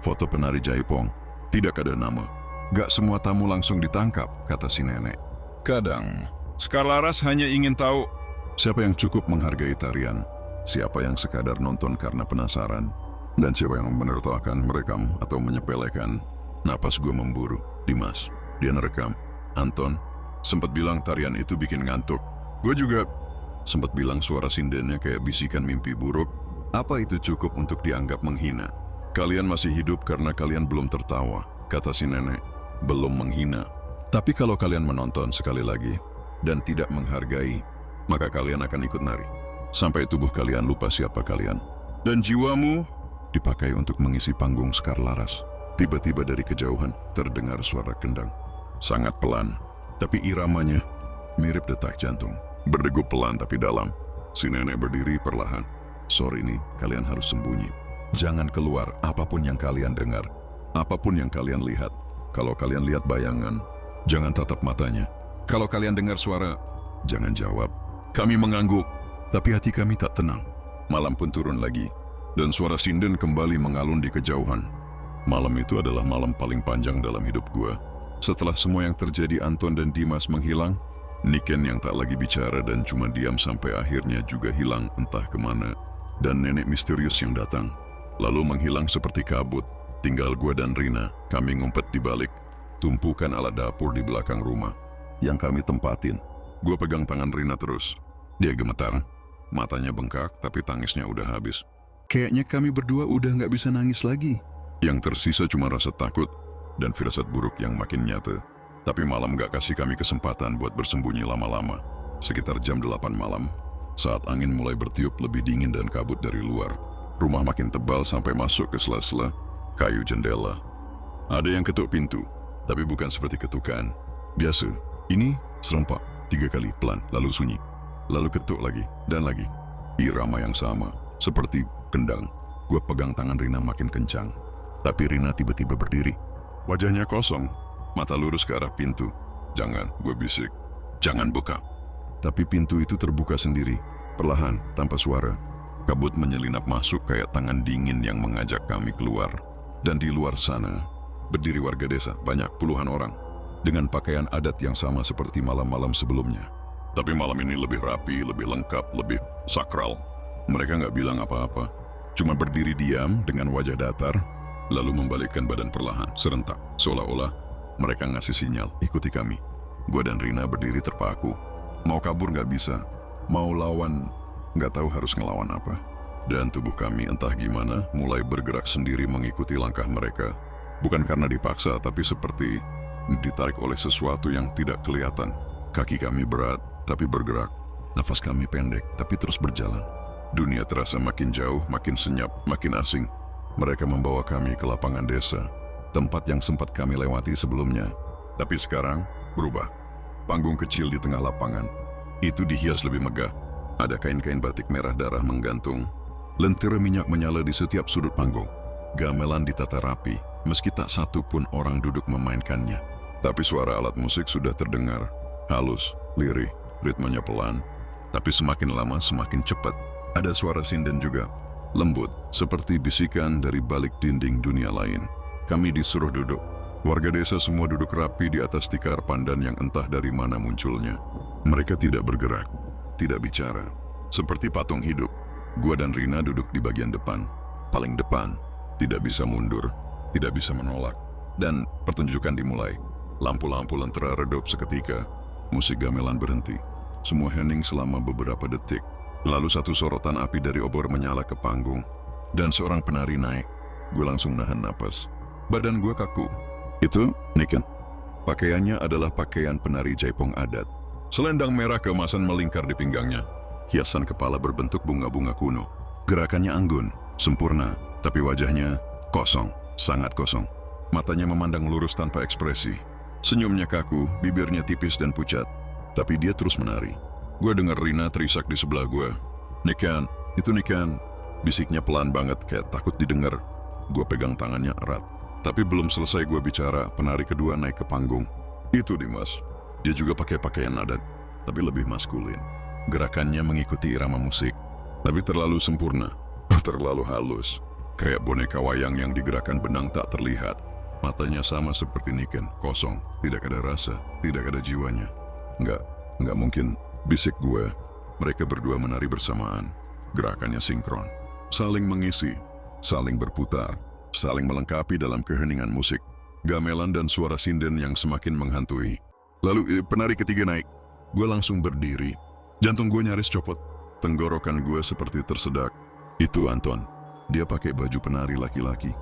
foto penari jaipong, tidak ada nama. Gak semua tamu langsung ditangkap, kata si nenek. Kadang, Sekar Laras hanya ingin tahu siapa yang cukup menghargai tarian, siapa yang sekadar nonton karena penasaran, dan siapa yang menertawakan, merekam, atau menyepelekan. Napas gue memburu. Dimas, dia nerekam. Anton sempat bilang tarian itu bikin ngantuk. Gue juga sempat bilang suara sindennya kayak bisikan mimpi buruk. Apa itu cukup untuk dianggap menghina? Kalian masih hidup karena kalian belum tertawa, kata si nenek. Belum menghina. Tapi kalau kalian menonton sekali lagi dan tidak menghargai, maka kalian akan ikut nari sampai tubuh kalian lupa siapa kalian. Dan jiwamu dipakai untuk mengisi panggung Sekar Laras. Tiba-tiba dari kejauhan terdengar suara kendang. Sangat pelan, tapi iramanya mirip detak jantung. Berdegup pelan tapi dalam. Si nenek berdiri perlahan. Sore ini kalian harus sembunyi. Jangan keluar apapun yang kalian dengar, apapun yang kalian lihat. Kalau kalian lihat bayangan, jangan tatap matanya. Kalau kalian dengar suara, jangan jawab. Kami mengangguk, tapi hati kami tak tenang. Malam pun turun lagi, dan suara sinden kembali mengalun di kejauhan. Malam itu adalah malam paling panjang dalam hidup gua. Setelah semua yang terjadi, Anton dan Dimas menghilang. Niken yang tak lagi bicara dan cuma diam sampai akhirnya juga hilang entah kemana. Dan nenek misterius yang datang, lalu menghilang seperti kabut. Tinggal gua dan Rina, kami ngumpet di balik tumpukan alat dapur di belakang rumah yang kami tempatin. Gua pegang tangan Rina terus. Dia gemetar, matanya bengkak tapi tangisnya udah habis. Kayaknya kami berdua udah gak bisa nangis lagi. Yang tersisa cuma rasa takut dan firasat buruk yang makin nyata. Tapi malam gak kasih kami kesempatan buat bersembunyi lama-lama. Sekitar jam 8 malam, saat angin mulai bertiup lebih dingin dan kabut dari luar, rumah makin tebal sampai masuk ke sela-sela kayu jendela. Ada yang ketuk pintu, tapi bukan seperti ketukan biasa. Ini serempak, 3 kali pelan, lalu sunyi. Lalu ketuk lagi, dan lagi. Irama yang sama, seperti kendang. Gue pegang tangan Rina makin kencang. Tapi Rina tiba-tiba berdiri. Wajahnya kosong, mata lurus ke arah pintu. Jangan, gue bisik. Jangan buka. Tapi pintu itu terbuka sendiri, perlahan, tanpa suara. Kabut menyelinap masuk kayak tangan dingin yang mengajak kami keluar. Dan di luar sana, berdiri warga desa, banyak puluhan orang. Dengan pakaian adat yang sama seperti malam-malam sebelumnya. Tapi malam ini lebih rapi, lebih lengkap, lebih sakral. Mereka nggak bilang apa-apa. Cuma berdiri diam dengan wajah datar, lalu membalikkan badan perlahan, serentak, seolah-olah mereka ngasih sinyal, ikuti kami. Gua dan Rina berdiri terpaku. Mau kabur nggak bisa, mau lawan nggak tahu harus ngelawan apa. Dan tubuh kami entah gimana mulai bergerak sendiri mengikuti langkah mereka. Bukan karena dipaksa, tapi seperti ditarik oleh sesuatu yang tidak kelihatan. Kaki kami berat, tapi bergerak. Nafas kami pendek, tapi terus berjalan. Dunia terasa makin jauh, makin senyap, makin asing. Mereka membawa kami ke lapangan desa, tempat yang sempat kami lewati sebelumnya. Tapi sekarang berubah. Panggung kecil di tengah lapangan. Itu dihias lebih megah. Ada kain-kain batik merah darah menggantung. Lentera minyak menyala di setiap sudut panggung. Gamelan ditata rapi, meski tak satu pun orang duduk memainkannya. Tapi suara alat musik sudah terdengar. Halus, lirih, ritmenya pelan. Tapi semakin lama semakin cepat. Ada suara sinden juga. Lembut, seperti bisikan dari balik dinding dunia lain. Kami disuruh duduk. Warga desa semua duduk rapi di atas tikar pandan yang entah dari mana munculnya. Mereka tidak bergerak, tidak bicara. Seperti patung hidup. Gua dan Rina duduk di bagian depan, paling depan, tidak bisa mundur, tidak bisa menolak. Dan pertunjukan dimulai. Lampu-lampu lentera redup seketika, musik gamelan berhenti. Semua hening selama beberapa detik. Lalu satu sorotan api dari obor menyala ke panggung, dan seorang penari naik. Gue langsung nahan napas. Badan gue kaku. Itu Niken. Pakaiannya adalah pakaian penari jaipong adat. Selendang merah keemasan melingkar di pinggangnya. Hiasan kepala berbentuk bunga-bunga kuno. Gerakannya anggun, sempurna, tapi wajahnya kosong, sangat kosong. Matanya memandang lurus tanpa ekspresi. Senyumnya kaku, bibirnya tipis dan pucat. Tapi dia terus menari. Gue dengar Rina terisak di sebelah gue. Niken, itu Niken. Bisiknya pelan banget, kayak takut didengar. Gue pegang tangannya erat. Tapi belum selesai gue bicara, penari kedua naik ke panggung. Itu Dimas. Dia juga pakai pakaian adat, tapi lebih maskulin. Gerakannya mengikuti irama musik, tapi terlalu sempurna, terlalu halus. Kayak boneka wayang yang digerakkan benang tak terlihat. Matanya sama seperti Niken, kosong, tidak ada rasa, tidak ada jiwanya. Nggak mungkin, bisik gue. Mereka berdua menari bersamaan. Gerakannya sinkron, saling mengisi, saling berputar, saling melengkapi dalam keheningan musik. Gamelan dan suara sinden yang semakin menghantui. Lalu penari ketiga naik. Gue langsung berdiri. Jantung gue nyaris copot. Tenggorokan gue seperti tersedak. Itu Anton. Dia pakai baju penari laki-laki.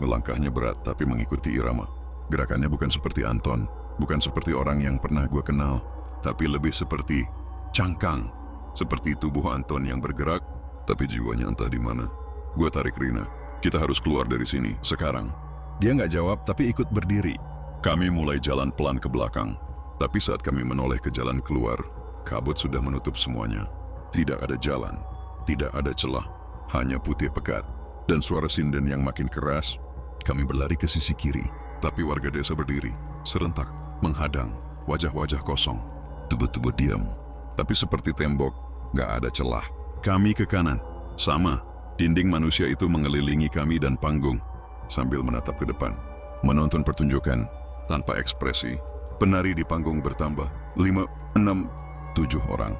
Langkahnya berat tapi mengikuti irama. Gerakannya bukan seperti Anton, bukan seperti orang yang pernah gue kenal, tapi lebih seperti cangkang. Seperti tubuh Anton yang bergerak, tapi jiwanya entah di mana. Gue tarik Rina. Kita harus keluar dari sini, sekarang. Dia nggak jawab tapi ikut berdiri. Kami mulai jalan pelan ke belakang. Tapi saat kami menoleh ke jalan keluar, kabut sudah menutup semuanya. Tidak ada jalan, tidak ada celah, hanya putih pekat. Dan suara sinden yang makin keras. Kami berlari ke sisi kiri, tapi warga desa berdiri, serentak, menghadang, wajah-wajah kosong. Tubuh-tubuh diam, tapi seperti tembok, gak ada celah. Kami ke kanan, sama. Dinding manusia itu mengelilingi kami dan panggung, sambil menatap ke depan. Menonton pertunjukan, tanpa ekspresi. Penari di panggung bertambah, 5, 6, 7 orang.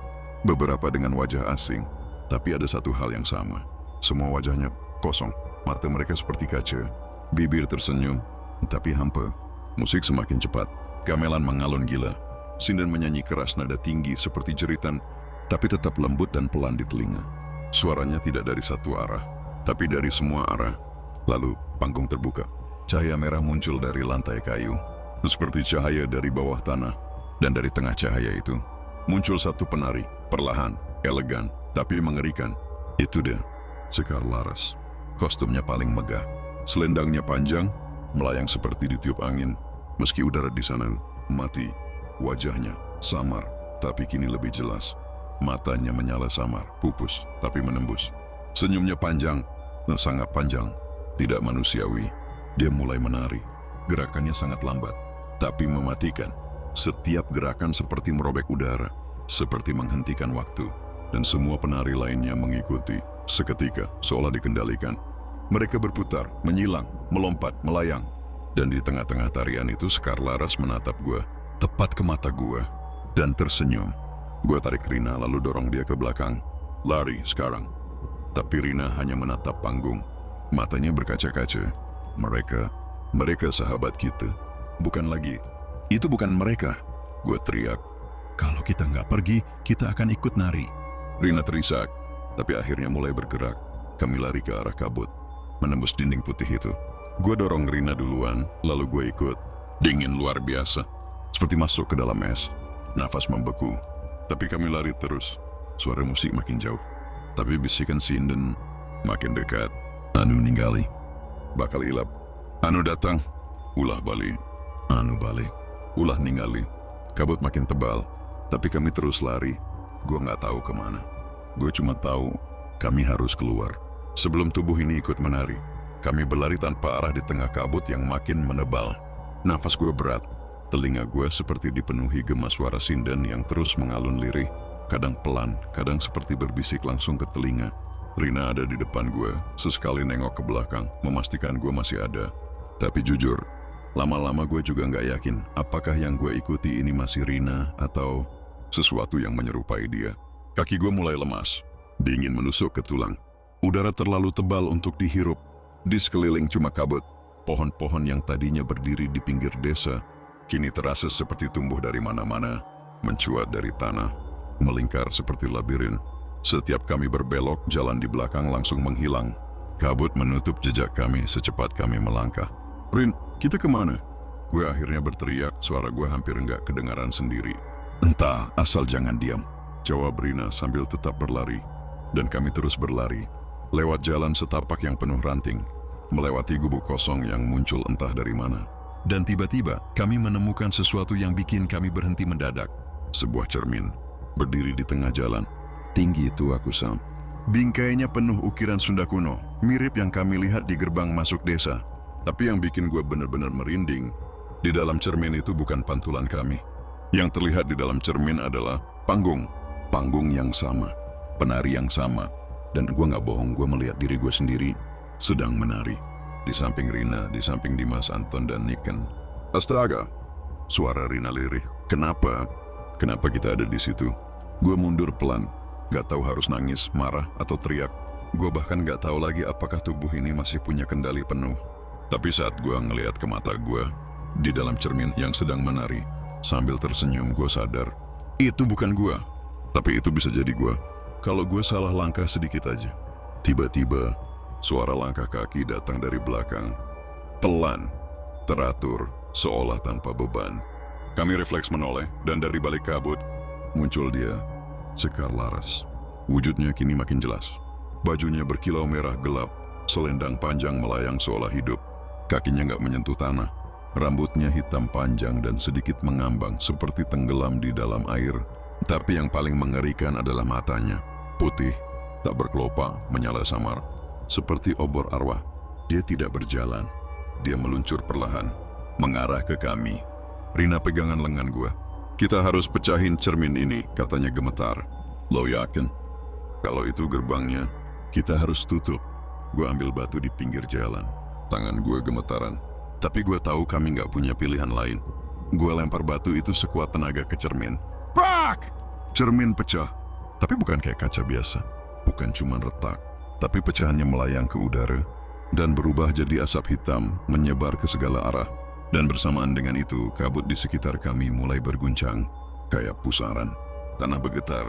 Beberapa dengan wajah asing, tapi ada satu hal yang sama. Semua wajahnya kosong, mata mereka seperti kaca. Bibir tersenyum, tapi hampa. Musik semakin cepat, gamelan mengalun gila. Sinden menyanyi keras nada tinggi seperti jeritan, tapi tetap lembut dan pelan di telinga. Suaranya tidak dari satu arah, tapi dari semua arah. Lalu panggung terbuka. Cahaya merah muncul dari lantai kayu, seperti cahaya dari bawah tanah. Dan dari tengah cahaya itu, muncul satu penari, perlahan, elegan, tapi mengerikan. Itu dia, Sekar Laras. Kostumnya paling megah. Selendangnya panjang, melayang seperti ditiup angin. Meski udara di sana mati, wajahnya samar, tapi kini lebih jelas. Matanya menyala samar, pupus, tapi menembus. Senyumnya panjang, sangat panjang, tidak manusiawi. Dia mulai menari. Gerakannya sangat lambat, tapi mematikan. Setiap gerakan seperti merobek udara, seperti menghentikan waktu. Dan semua penari lainnya mengikuti. Seketika, seolah dikendalikan. Mereka berputar, menyilang, melompat, melayang. Dan di tengah-tengah tarian itu Sekar Laras menatap gue, tepat ke mata gue, dan tersenyum. Gue tarik Rina lalu dorong dia ke belakang. Lari sekarang. Tapi Rina hanya menatap panggung. Matanya berkaca-kaca. Mereka sahabat kita. Bukan lagi. Itu bukan mereka. Gue teriak. Kalau kita nggak pergi, kita akan ikut nari. Rina terisak, tapi akhirnya mulai bergerak. Kami lari ke arah kabut, menembus dinding putih itu. Gue dorong Rina duluan, lalu gue ikut. Dingin luar biasa, seperti masuk ke dalam es. Nafas membeku, tapi kami lari terus. Suara musik makin jauh, tapi bisikan sinden makin dekat. Anu ninggali, bakal ilap. Anu datang, ulah balik. Anu balik, ulah ninggali. Kabut makin tebal, tapi kami terus lari. Gue nggak tahu kemana. Gue cuma tahu kami harus keluar. Sebelum tubuh ini ikut menari, kami berlari tanpa arah di tengah kabut yang makin menebal. Nafas gue berat, telinga gue seperti dipenuhi gema suara sinden yang terus mengalun lirih. Kadang pelan, kadang seperti berbisik langsung ke telinga. Rina ada di depan gue, sesekali nengok ke belakang, memastikan gue masih ada. Tapi jujur, lama-lama gue juga nggak yakin apakah yang gue ikuti ini masih Rina atau sesuatu yang menyerupai dia. Kaki gue mulai lemas, Dingin menusuk ke tulang. Udara terlalu tebal untuk dihirup. Di sekeliling cuma kabut. Pohon-pohon yang tadinya berdiri di pinggir desa, kini terasa seperti tumbuh dari mana-mana, mencuat dari tanah, melingkar seperti labirin. Setiap kami berbelok, jalan di belakang langsung menghilang. Kabut menutup jejak kami secepat kami melangkah. "Rin, kita kemana?" Gue akhirnya berteriak, suara gue hampir enggak kedengaran sendiri. "Entah, asal jangan diam," jawab Rina sambil tetap berlari. Dan kami terus berlari, lewat jalan setapak yang penuh ranting, melewati gubuk kosong yang muncul entah dari mana. Dan tiba-tiba kami menemukan sesuatu yang bikin kami berhenti mendadak. Sebuah cermin, berdiri di tengah jalan. Tinggi itu aku Sam. Bingkainya penuh ukiran Sunda kuno, mirip yang kami lihat di gerbang masuk desa. Tapi yang bikin gue benar-benar merinding, di dalam cermin itu bukan pantulan kami. Yang terlihat di dalam cermin adalah panggung. Panggung yang sama, penari yang sama. Dan gue gak bohong, gue melihat diri gue sendiri sedang menari. Di samping Rina, di samping Dimas, Anton, dan Niken. "Astaga!" Suara Rina lirih. Kenapa? Kenapa kita ada di situ?" Gue mundur pelan. Gak tahu harus nangis, marah, atau teriak. Gue bahkan gak tahu lagi apakah tubuh ini masih punya kendali penuh. Tapi saat gue ngelihat ke mata gue, di dalam cermin yang sedang menari, sambil tersenyum gue sadar, itu bukan gue. Tapi itu bisa jadi gue. Kalau gue salah langkah sedikit aja. Tiba-tiba, suara langkah kaki datang dari belakang. Pelan, teratur, seolah tanpa beban. Kami refleks menoleh, dan dari balik kabut, muncul dia, Sekar Laras. Wujudnya kini makin jelas. Bajunya berkilau merah gelap, selendang panjang melayang seolah hidup. Kakinya nggak menyentuh tanah. Rambutnya hitam panjang dan sedikit mengambang seperti tenggelam di dalam air. Tapi yang paling mengerikan adalah matanya. Putih, tak berkelopak, menyala samar. Seperti obor arwah. Dia tidak berjalan. Dia meluncur perlahan, mengarah ke kami. Rina pegangan lengan gua. "Kita harus pecahin cermin ini," katanya gemetar. "Lo yakin?" "Kalau itu gerbangnya, kita harus tutup." Gua ambil batu di pinggir jalan. Tangan gua gemetaran. Tapi gua tahu kami nggak punya pilihan lain. Gua lempar batu itu sekuat tenaga ke cermin. Prak! Cermin pecah. Tapi bukan kayak kaca biasa. Bukan cuma retak. Tapi pecahannya melayang ke udara dan berubah jadi asap hitam menyebar ke segala arah. Dan bersamaan dengan itu, kabut di sekitar kami mulai berguncang, kayak pusaran. Tanah bergetar,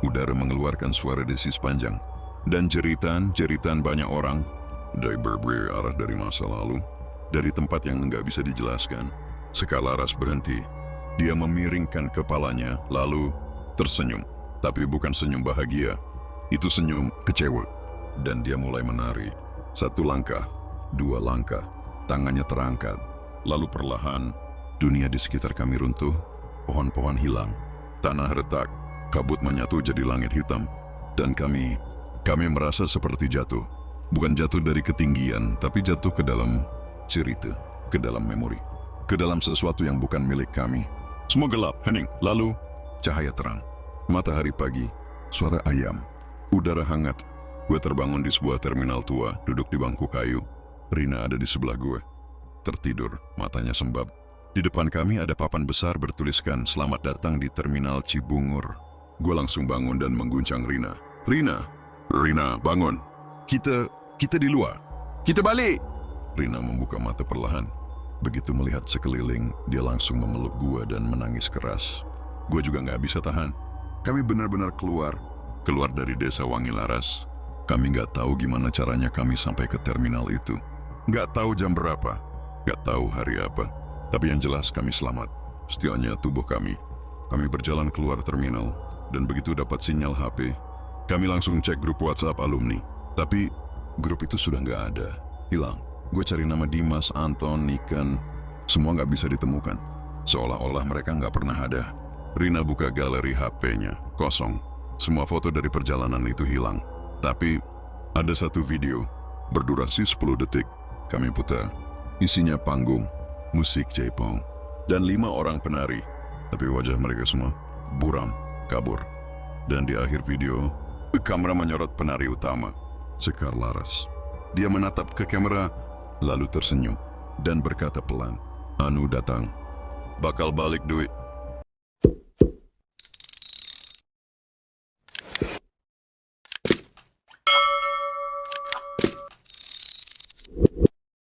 udara mengeluarkan suara desis panjang, dan jeritan banyak orang dari berbagai arah dari masa lalu, dari tempat yang enggak bisa dijelaskan. Sekar Laras berhenti. Dia memiringkan kepalanya, lalu tersenyum. Tapi bukan senyum bahagia, itu senyum kecewa. Dan dia mulai menari. 1 langkah, 2 langkah, tangannya terangkat. Lalu perlahan, dunia di sekitar kami runtuh, pohon-pohon hilang, tanah retak, kabut menyatu jadi langit hitam. Dan kami merasa seperti jatuh. Bukan jatuh dari ketinggian, tapi jatuh ke dalam cerita, ke dalam memori, ke dalam sesuatu yang bukan milik kami. Semua gelap, hening, lalu cahaya terang. Matahari pagi, suara ayam, udara hangat. Gue terbangun di sebuah terminal tua, duduk di bangku kayu. Rina ada di sebelah gue. Tertidur, matanya sembab. Di depan kami ada papan besar bertuliskan "Selamat datang di Terminal Cibungur." Gue langsung bangun dan mengguncang Rina. Rina, bangun. Kita di luar. Kita balik!" Rina membuka mata perlahan. Begitu melihat sekeliling, dia langsung memeluk gue dan menangis keras. Gue juga gak bisa tahan. Kami benar-benar keluar dari desa Wangi Laras. Kami gak tahu gimana caranya kami sampai ke terminal itu. Gak tahu jam berapa. Gak tahu hari apa, tapi yang jelas kami selamat. Setianya tubuh kami. Kami berjalan keluar terminal, dan begitu dapat sinyal HP, kami langsung cek grup WhatsApp alumni. Tapi grup itu sudah gak ada, hilang. Gue cari nama Dimas, Anton, Niken, semua gak bisa ditemukan. Seolah-olah mereka gak pernah ada. Rina buka galeri HP-nya, kosong. Semua foto dari perjalanan itu hilang. Tapi ada satu video, berdurasi 10 detik, kami putar. Isinya panggung, musik Jaipong, dan 5 orang penari. Tapi wajah mereka semua buram, kabur. Dan di akhir video, kamera menyorot penari utama, Sekar Laras. Dia menatap ke kamera, lalu tersenyum, dan berkata pelan, "Anu datang, bakal balik duit."